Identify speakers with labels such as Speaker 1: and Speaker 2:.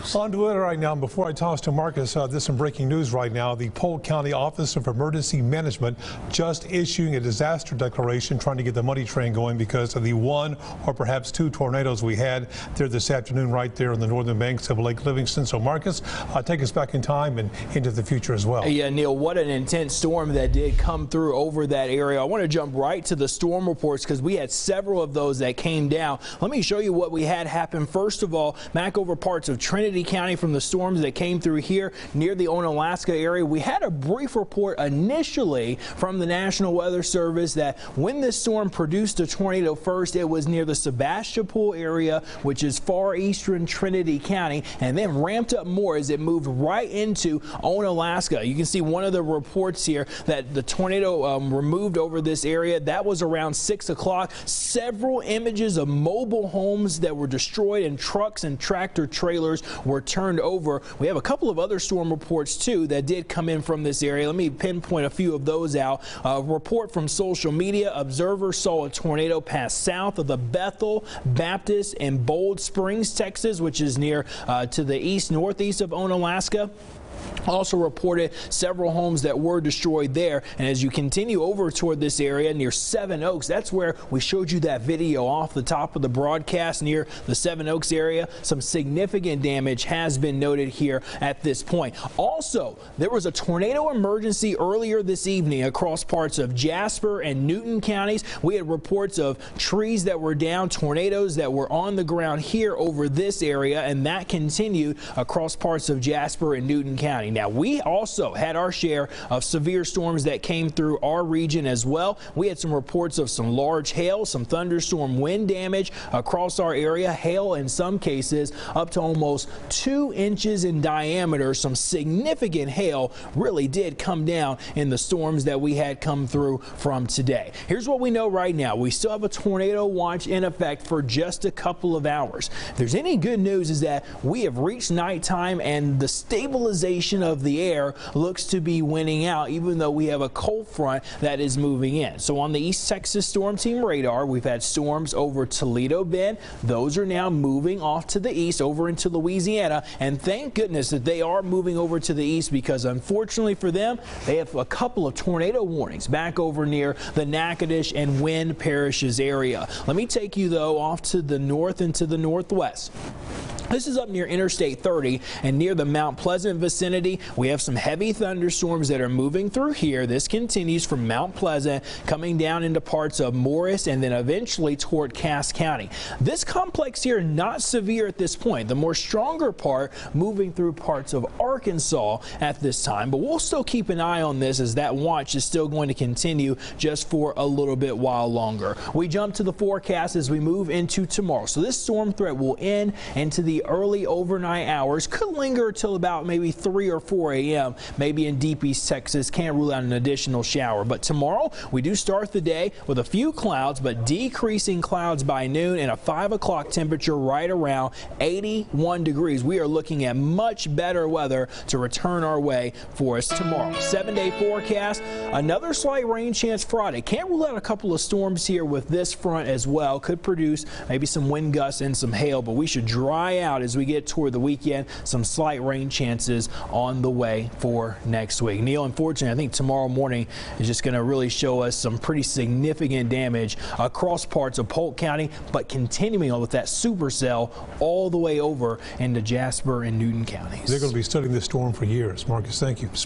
Speaker 1: news.
Speaker 2: On to it right now. Before I toss to Marcus, there's some breaking news right now. The Polk County Office of Emergency Management just issuing a disaster declaration, trying to get the money train going because of the one or perhaps two tornadoes we had there this afternoon right there on the northern banks of Lake Livingston. So Marcus, take us back in time and into the future as well.
Speaker 1: Yeah, Neil, what an intense storm that did come through over that area. I want to jump right to the storm reports because we had several of those that came down. Let me show you what we had happen. First of all, back over parts of Trinity County from the storms that came through here near the Onalaska area. We had a brief report initially from the National Weather Service that when this storm produced a tornado first, it was near the Sebastopol area, which is far eastern Trinity County, and then ramped up more as it moved right into Onalaska. You can see one of the reports here that the tornado removed over this area. That was around 6 o'clock. Several images of mobile homes that were destroyed and trucks and tractor trailers were turned over. We have a couple of other storm reports too that did come in from this area. Let me pinpoint a few of those out. A report from social media: observers saw a tornado pass south of the Bethel Baptist in Bold Springs, Texas, which is near to the east-northeast of Onalaska. Also reported several homes that were destroyed there. And as you continue over toward this area near Seven Oaks, that's where we showed you that video off the top of the broadcast near the Seven Oaks area. Some significant damage has been noted here at this point. Also, there was a tornado emergency earlier this evening across parts of Jasper and Newton counties. We had reports of trees that were down, tornadoes that were on the ground here over this area, and that continued across parts of Jasper and Newton County. Now, we also had our share of severe storms that came through our region as well. We had some reports of some large hail, some thunderstorm wind damage across our area. Hail in some cases up to almost 2 inches in diameter. Some significant hail really did come down in the storms that we had come through from today. Here's what we know right now. We still have a tornado watch in effect for just a couple of hours. If there's any good news, is that we have reached nighttime and the stabilization of the air looks to be winning out, even though we have a cold front that is moving in. So on the East Texas Storm Team radar, we've had storms over Toledo Bend. Those are now moving off to the east over into Louisiana, and thank goodness that they are moving over to the east, because unfortunately for them, they have a couple of tornado warnings back over near the Natchitoches and Wynn parishes area. Let me take you though off to the north and to the northwest. This is up near Interstate 30 and near the Mount Pleasant vicinity. We have some heavy thunderstorms that are moving through here. This continues from Mount Pleasant, coming down into parts of Morris and then eventually toward Cass County. This complex here, not severe at this point. The more stronger part moving through parts of Arkansas at this time, but we'll still keep an eye on this as that watch is still going to continue just for a little bit while longer. We jump to the forecast as we move into tomorrow. So this storm threat will end into the early overnight hours, could linger till about maybe 3 or 4 a.m. maybe in deep East Texas. Can't rule out an additional shower. But tomorrow we do start the day with a few clouds, but decreasing clouds by noon and a 5 o'clock temperature right around 81 degrees. We are looking at much better weather to return our way for us tomorrow. 7-day forecast, another slight rain chance Friday. Can't rule out a couple of storms here with this front as well. Could produce maybe some wind gusts and some hail, but we should dry out as we get toward the weekend. Some slight rain chances on the way for next week. Neil, unfortunately, I think tomorrow morning is just going to really show us some pretty significant damage across parts of Polk County, but continuing on with that supercell all the way over into Jasper and Newton counties.
Speaker 2: They're going to be studying this storm for years. Marcus, thank you.